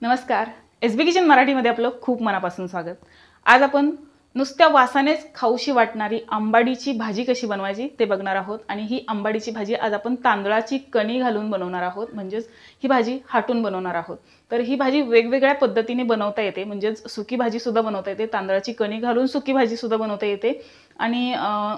नमस्कार. SB kitchen मराठीमध्ये आपलं खूप मनापासून स्वागत. आज आपण नुसत्या वासानेच खाऊशी वाटणारी आंबाडीची भाजी कशी बनवायची ते बघणार आहोत. आणि ही आंबाडीची भाजी आज आपण तांदळाची कणी घालून बनवणार आहोत, म्हणजेच ही भाजी हाटून बनवणार आहोत. तर ही भाजी वेगवेगळ्या पद्धतीने बनवता येते, म्हणजेच सुकी भाजी सुद्धा बनवता येते, तांदळाची कणी घालून सुकी भाजी सुद्धा बनवता येते आणि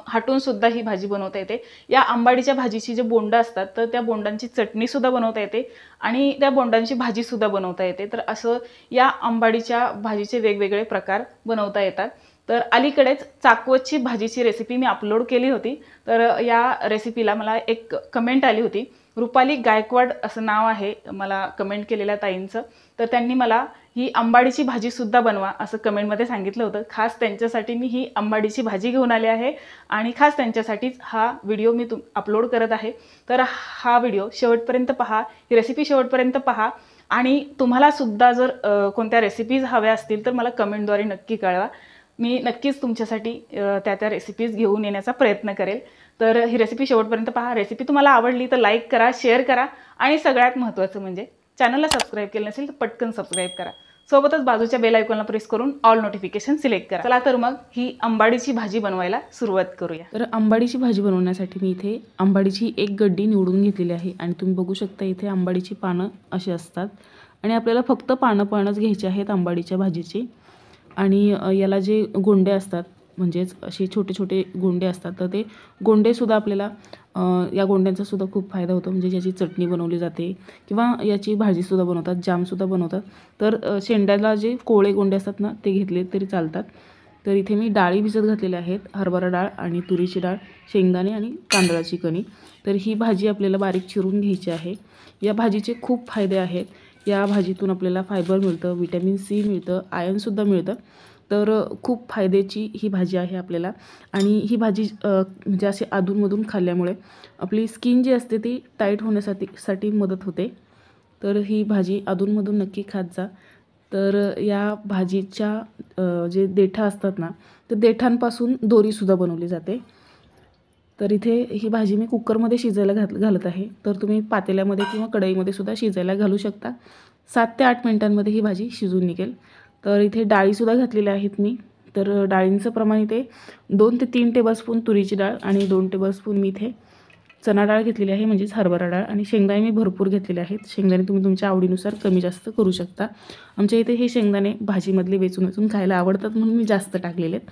हाटून सुद्धा ही भाजी बनवता येते. या आंबाडीच्या भाजीची जे बोंड असतात तर त्या बोंडांची चटणी सुद्धा बनवता येते आणि त्या बोंडांची भाजी सुद्धा बनवता येते. तर असं या आंबाडीच्या भाजीचे वेगवेगळे प्रकार बनवता येतात. तर अलीकडेच चाकवतची भाजीची रेसिपी मी अपलोड केली होती. तर या रेसिपीला मला एक कमेंट आली होती. रुपाली गायकवाड असं नाव आहे मला कमेंट केलेल्या ताईंचं. तर त्यांनी मला ही आंबाडीची भाजी सुद्धा बनवा असं कमेंटमध्ये सांगितलं होतं. खास त्यांच्यासाठी मी ही आंबाडीची भाजी घेऊन आले आहे आणि खास त्यांच्यासाठीच हा व्हिडिओ मी अपलोड करत आहे. तर हा व्हिडिओ शेवटपर्यंत पहा, ही रेसिपी शेवटपर्यंत पहा आणि तुम्हाला सुद्धा जर कोणत्या रेसिपीज हव्या असतील तर मला कमेंटद्वारे नक्की कळवा. मी नक्कीच तुमच्यासाठी त्या रेसिपीज घेऊन येण्याचा प्रयत्न करेल. तर ही रेसिपी शेवटपर्यंत पहा. रेसिपी तुम्हाला आवडली तर लाईक करा, शेअर करा आणि सगळ्यात महत्त्वाचं म्हणजे चॅनलला सबस्क्राईब केलं नसेल तर पटकन सबस्क्राईब करा. सोबतच बाजूच्या बेल आयकॉनला प्रेस करून ऑल नोटिफिकेशन सिलेक्ट करा. चला तर मग ही आंबाडीची भाजी बनवायला सुरुवात करूया. तर आंबाडीची भाजी बनवण्यासाठी मी इथे आंबाडीची एक गड्डी निवडून घेतलेली आहे आणि तुम्ही बघू शकता इथे आंबाडीची पानं अशी असतात आणि आपल्याला फक्त पानंच घ्यायची आहेत आंबाडीच्या भाजीची. आणि याला जे गोंडे असतात म्हणजेच असे छोटे छोटे गोंडे असतात तर ते गोंडेसुद्धा आपल्याला या गोंड्यांचा सुद्धा खूप फायदा होतो. म्हणजे याची चटणी बनवली जाते किंवा याची भाजीसुद्धा बनवतात, जामसुद्धा बनवतात. तर शेंड्याला जे कोवळे गोंडे असतात ना ते घेतले तरी चालतात. तर इथे मी डाळी भिजत घातलेल्या आहेत, हरभरा डाळ आणि तुरीची डाळ, शेंगदाणे आणि तांदळाची कणी. तर ही भाजी आपल्याला बारीक चिरून घ्यायची आहे. या भाजीचे खूप फायदे आहेत. या भाजीतून आपल्याला फायबर मिळतं, व्हिटॅमिन सी मिळतं, आयर्नसुद्धा मिळतं. तर खूप फायद्याची ही भाजी आहे आपल्याला. आणि ही भाजी म्हणजे असे अधूनमधून खाल्ल्यामुळे आपली स्किन जी असते ती टाईट होण्यासाठी मदत होते. तर ही भाजी अधूनमधून नक्की खात जा. तर या भाजीच्या जे देठं असतात ना तर देठांपासून दोरीसुद्धा बनवली जाते. तर इथे ही भाजी मी कुकरमध्ये शिजायला घालत आहे. तर तुम्ही पातेल्यामध्ये किंवा कढईमध्ये सुद्धा शिजायला घालू शकता. 7 ते 8 मिनिटांमध्ये ही भाजी शिजून निघेल. तर इथे डाळीसुद्धा घातलेल्या आहेत मी. तर डाळींचं प्रमाण इथे 2 ते 3 टेबलस्पून तुरीची डाळ आणि 2 टेबलस्पून मी इथे चणा डाळ घेतलेली आहे, म्हणजेच हरभरा डाळ. आणि शेंगदाणे मी भरपूर घेतलेले आहेत. शेंगदाणे तुम्ही तुमच्या आवडीनुसार कमी जास्त करू शकता. आमच्या इथे हे शेंगदाणे भाजीमधले वेचून खायला आवडतात म्हणून मी जास्त टाकलेले आहेत.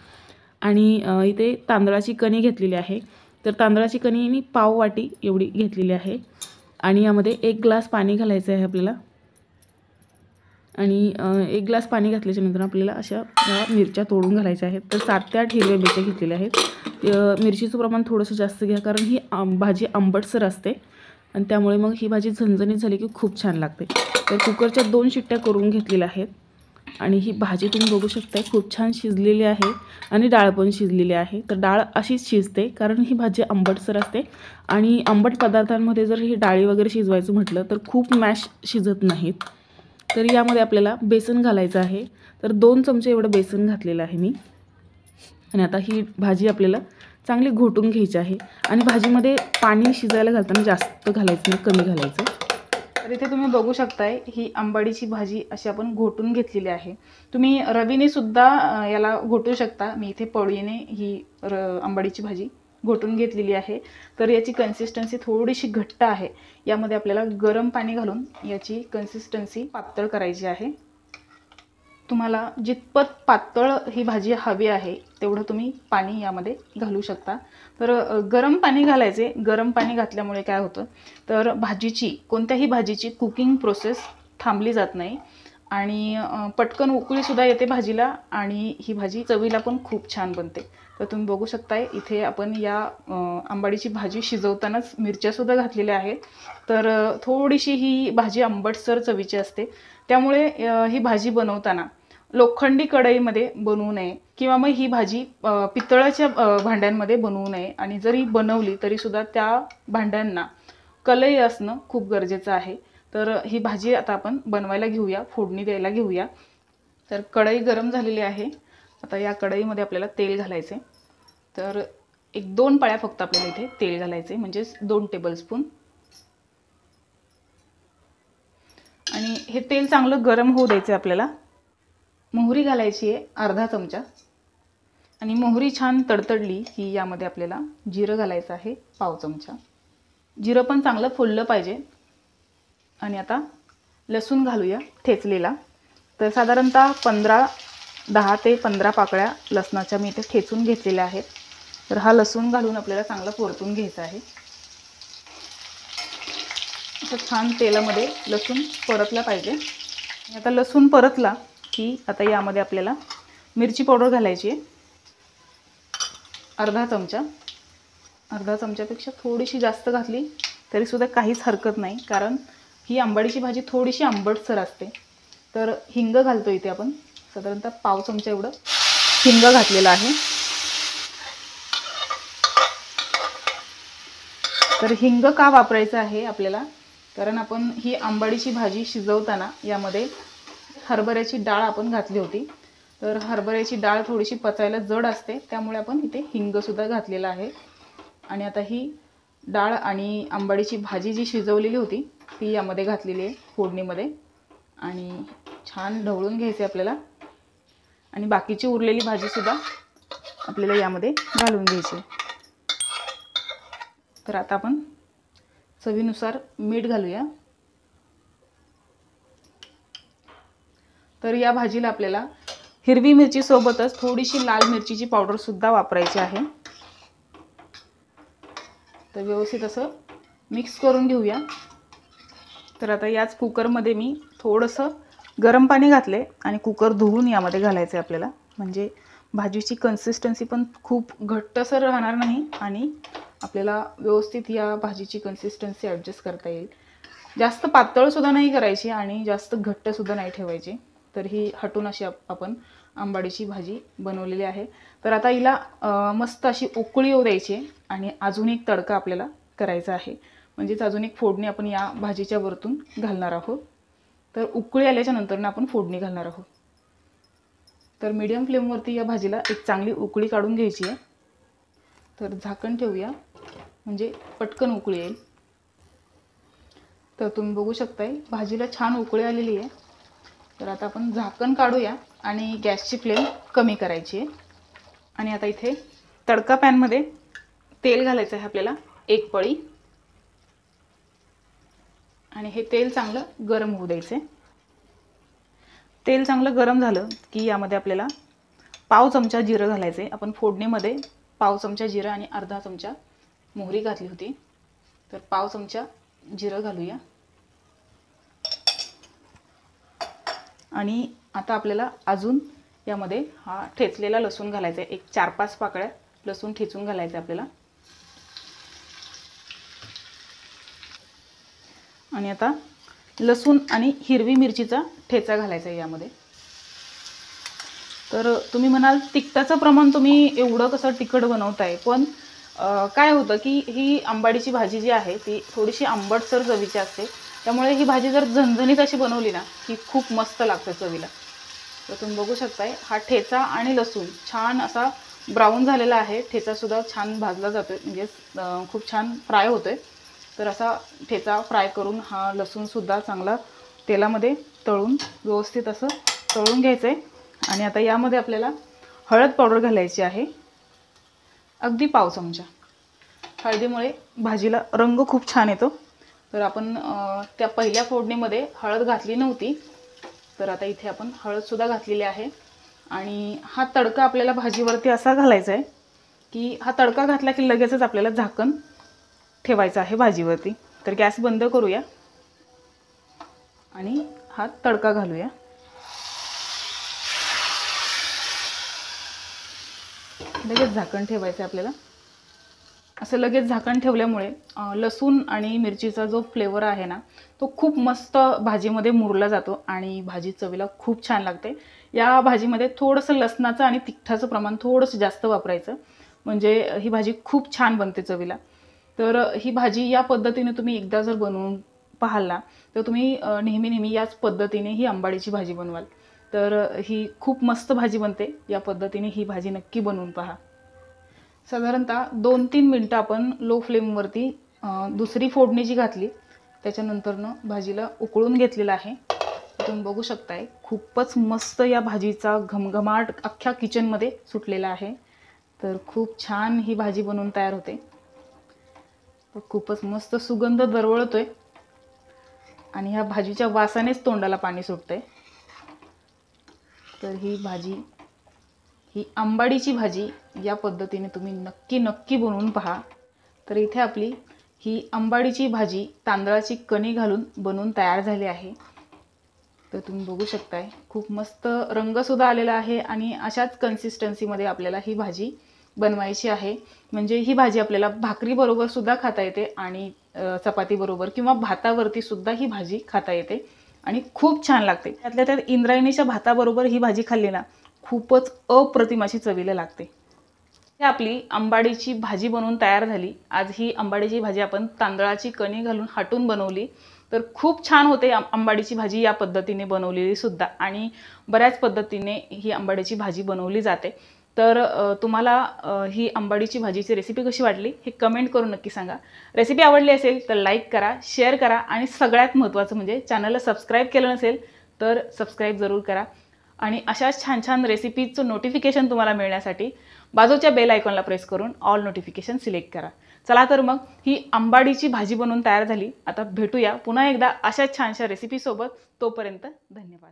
आणि इथे तांदळाची कणी घेतलेली आहे. तर तांदळाची कणी मी पाव वाटी एवढी घेतलेली आहे आणि यामध्ये 1 ग्लास पाणी घालायचं आहे आपल्याला. आणि 1 ग्लास पाणी घातल्याच्यानंतर आपल्याला अशा मिरच्या तोडून घालायच्या आहेत. तर 7 ते 8 हिरव्या मिरच्या घेतलेल्या आहेत. मिरचीचं प्रमाण थोडंसं जास्त घ्या कारण ही भाजी आंबटसर असते आणि त्यामुळे मग ही भाजी झणझणीत झाली की खूप छान लागते. तर कुकरच्या 2 शिट्ट्या करून घेतलेल्या आहेत आणि ही भाजी तुम्ही बघू शकता खूप छान शिजलेली आहे आणि डाळ पण शिजलेली आहे. तर डाळ अशीच शिजते कारण ही भाजी आंबटसर असते आणि आंबट पदार्थांमध्ये जर ही डाळी वगैरे शिजवायचं म्हटलं तर खूप मॅश शिजत नाहीत. तर यामध्ये आपल्याला बेसन घालायचं आहे. तर 2 चमचे एवढं बेसन घातलेलं आहे मी. आणि आता ही भाजी आपल्याला चांगली घोटून घ्यायची आहे. आणि भाजीमध्ये पाणी शिजायला घालताना जास्त घालायचं नाही, कमी घालायचं. तर इथे तुम्ही बघू शकताय ही आंबाडीची भाजी अशी आपण घोटून घेतलेली आहे. तुम्ही रवीने सुद्धा याला घोटू शकता. मी इथे पळीने ही आंबाडीची भाजी घोटून घेतलेली आहे. तर याची कन्सिस्टन्सी थोडीशी घट्ट आहे. यामध्ये आपल्याला गरम पाणी घालून याची कन्सिस्टन्सी पातळ करायची आहे. तुम्हाला जितपत पातळ ही भाजी हवी आहे तेवढं तुम्ही पाणी यामध्ये घालू शकता. तर गरम पाणी घालायचे. गरम पाणी घातल्यामुळे काय होतं तर कोणत्याही भाजीची कुकिंग प्रोसेस थांबली जात नाही आणि पटकन उकळीसुद्धा येते भाजीला आणि ही भाजी चवीला पण खूप छान बनते. तर तुम्ही बघू शकताय इथे आपण या आंबाडीची भाजी शिजवतानाच मिरच्यासुद्धा घातलेल्या आहेत. तर थोडीशी ही भाजी आंबटसर चवीची असते. त्यामुळे ही भाजी बनवताना लोखंडी कढईमध्ये बनवू नये किंवा मग ही भाजी पितळाच्या भांड्यांमध्ये बनवू नये. आणि जरी बनवली तरीसुद्धा त्या भांड्यांना कलई असणं खूप गरजेचं आहे. तर ही भाजी आता आपण बनवायला घेऊया, फोडणी द्यायला घेऊया. तर कढई गरम झालेली आहे. आता या कढईमध्ये आपल्याला तेल घालायचे. तर 1-2 पळ्या फक्त आपल्याला इथे तेल घालायचे, म्हणजेच 2 टेबलस्पून. आणि हे तेल चांगलं गरम होऊ द्यायचं आपल्याला. मोहरी घालायची आहे अर्धा चमचा आणि मोहरी छान तडतडली की यामध्ये आपल्याला जिरं घालायचं आहे पाव चमचा. जिरं पण चांगलं फुललं पाहिजे. आणि आता लसूण घालूया ठेचलेला. तर साधारणतः 10 ते 15 पाकळ्या लसणाच्या मी इथे ठेचून घेतलेल्या आहेत. तर हा लसूण घालून आपल्याला चांगला परतून घ्यायचा आहे. असं छान तेलामध्ये लसूण परतला पाहिजे. आता लसूण परतला की आता यामध्ये आपल्याला मिरची पावडर घालायची आहे अर्धा चमचा. अर्धा चमच्यापेक्षा थोडीशी जास्त घातली तरीसुद्धा काहीच हरकत नाही, कारण ही आंबाडीची भाजी थोडीशी आंबटसर असते. तर हिंग घालतो इथे आपण साधारणतः पाव चमचा एवढं हिंग घातलेलं आहे. तर हिंग का वापरायचं आहे आपल्याला, कारण आपण ही आंबाडीची भाजी शिजवताना यामध्ये हरभऱ्याची डाळ आपण घातली होती. तर हरभऱ्याची डाळ थोडीशी पचायला जड असते, त्यामुळे आपण इथे हिंगसुद्धा घातलेला आहे. आणि आता ही डाळ आणि आंबाडीची भाजी जी शिजवलेली होती ती यामध्ये घातलेली आहे फोडणीमध्ये. आणि छान ढवळून घ्यायचे आपल्याला. आणि बाकीची उरलेली भाजीसुद्धा आपल्याला यामध्ये घालून घ्यायची. तर आता आपण चवीनुसार मीठ घालूया. तर या भाजीला आपल्याला हिरवी मिरची सोबतच थोडीशी लाल मिरचीची पावडरसुद्धा वापरायची आहे. तर व्यवस्थित असं मिक्स करून घेऊया. तर आता याच कुकरमध्ये मी थोडंसं गरम पाणी घातले आणि कुकर धुवून यामध्ये घालायचं आहे आपल्याला. म्हणजे भाजीची कन्सिस्टन्सी पण खूप घट्टसर राहणार नाही आणि आपल्याला व्यवस्थित या भाजीची कन्सिस्टन्सी ॲडजस्ट करता येईल. जास्त पातळसुद्धा नाही करायची आणि जास्त घट्टसुद्धा नाही ठेवायची. तर ही हटून अशी आपण आंबाडीची भाजी बनवलेली आहे. तर आता हिला मस्त अशी उकळी येऊ द्यायची आणि अजून एक तडका आपल्याला करायचा आहे. म्हणजेच अजून एक फोडणी आपण या भाजीच्या वरतून घालणार आहोत. तर उकळी आल्याच्या नंतर आपण फोडणी घालणार आहोत. तर मीडियम फ्लेमवरती या भाजीला एक चांगली उकळी काढून घ्यायची आहे. तर झाकण ठेवूया म्हणजे पटकन उकळी येईल. तर तुम्ही बघू शकताय भाजीला छान उकळी आलेली आहे. तर आता आपण झाकण काढूया आणि गॅसची फ्लेम कमी करायची आहे. आणि आता इथे तडका पॅनमध्ये तेल घालायचं आहे आपल्याला 1 पळी. आणि हे तेल चांगलं गरम होऊ द्यायचं आहे. तेल चांगलं गरम झालं की यामध्ये आपल्याला पाव चमचा जिरं घालायचं आहे. आपण फोडणीमध्ये पाव चमचा जिरं आणि अर्धा चमचा मोहरी घातली होती. तर पाव चमचा जिरं घालूया. आणि आता आपल्याला अजून यामध्ये हा ठेचलेला लसूण घालायचा आहे. एक 4-5 पाकळ्या लसूण ठेचून घालायचं आहे आपल्याला. आणि आता लसूण आणि हिरवी मिरचीचा ठेचा घालायचा आहे यामध्ये. तर तुम्ही म्हणाल तिखटाचं प्रमाण तुम्ही एवढं कसं तिखट बनवताय, पण काय होतं की ही आंबाडीची भाजी जी आहे ती थोडीशी आंबटसर चवीची असते. त्यामुळे ही भाजी जर झणझणीत अशी बनवली ना की खूप मस्त लागते चवीला. तर तुम्ही बघू शकताय हा ठेचा आणि लसूण छान असा ब्राऊन झालेला आहे. ठेचासुद्धा छान भाजला जातोय, म्हणजे खूप छान फ्राय होतोय. तर असा ठेचा फ्राय करून हा लसूणसुद्धा चांगला तेलामध्ये तळून व्यवस्थित असं तळून घ्यायचं आहे. आणि आता यामध्ये आपल्याला हळद पावडर घालायची आहे अगदी पाव चमचा. हळदीमुळे भाजीला रंग खूप छान येतो. तर आपण त्या पहिल्या फोडणीमध्ये हळद घातली नव्हती, तर आता इथे आपण हळदसुद्धा घातलेली आहे. आणि हा तडका आपल्याला भाजीवरती असा घालायचा आहे की हा तडका घातला की लगेचच आपल्याला झाकण ठेवायचं आहे भाजीवरती. तर गॅस बंद करूया आणि हा तडका घालूया. लगेच झाकण ठेवायचं आहे आपल्याला. असं लगेच झाकण ठेवल्यामुळे लसूण आणि मिरचीचा जो फ्लेवर आहे ना तो खूप मस्त भाजीमध्ये मुरला जातो आणि भाजी चवीला खूप छान लागते. या भाजीमध्ये थोडंसं लसणाचं आणि तिखटाचं प्रमाण थोडंसं जास्त वापरायचं, म्हणजे ही भाजी खूप छान बनते चवीला. तर ही भाजी या पद्धतीने तुम्ही एकदा जर बनवून पाहाल ना तर तुम्ही नेहमी याच पद्धतीने ही आंबाडीची भाजी बनवाल. तर ही खूप मस्त भाजी बनते. या पद्धतीने ही भाजी नक्की बनवून पहा. साधारणतः 2-3 मिनटं आपण लो फ्लेमवरती दुसरी फोडणी जी घातली त्याच्यानंतरनं भाजीला उकळून घेतलेलं आहे. तुम्ही बघू शकताय खूपच मस्त या भाजीचा घमघमाट अख्ख्या किचनमध्ये सुटलेला आहे. तर खूप छान ही भाजी बनवून तयार होते. तर खूपच मस्त सुगंध दरवळतोय आणि ह्या भाजीच्या वासानेच तोंडाला पाणी सुटतंय. तर ही भाजी, ही आंबाडीची भाजी या पद्धतीने तुम्ही नक्की बनवून पहा. तर इथे आपली ही आंबाडीची भाजी तांदळाची कणी घालून बनवून तयार झाली आहे. तर तुम्ही बघू शकताय खूप मस्त रंगसुद्धा आलेला आहे आणि अशाच कन्सिस्टन्सीमध्ये आपल्याला ही भाजी बनवायची आहे. म्हणजे ही भाजी आपल्याला भाकरीबरोबर सुद्धा खाता येते आणि चपातीबरोबर किंवा भातावरती सुद्धा ही भाजी खाता येते आणि खूप छान लागते. त्यातल्या त्यात इंद्रायणीच्या भाताबरोबर ही भाजी खाल्ली ना खूपच अप्रतिम अशी चवीला लागते. ही आपली आंबाडीची भाजी बनवून तयार झाली. आज ही आंबाडीची भाजी आपण तांदळाची कणी घालून हाटून बनवली. तर खूप छान होते आंबाडीची भाजी या पद्धतीने बनवलेली सुद्धा आणि बऱ्याच पद्धतीने ही आंबाडीची भाजी बनवली जाते. तर तुम्हाला ही आंबाडीची भाजीची रेसिपी कशी वाटली हे कमेंट करून नक्की सांगा. रेसिपी आवडली असेल तर लाईक करा, शेअर करा आणि सगळ्यात महत्त्वाचं म्हणजे चॅनलला सबस्क्राईब केलं नसेल तर सबस्क्राईब जरूर करा. आणि अशाच छान छान रेसिपीचं नोटिफिकेशन तुम्हाला मिळण्यासाठी बाजूच्या बेल आयकॉनला प्रेस करून ऑल नोटिफिकेशन सिलेक्ट करा. चला तर मग ही आंबाडीची भाजी बनवून तयार झाली. आता भेटूया पुन्हा एकदा अशाच छानशा रेसिपीसोबत. तोपर्यंत धन्यवाद.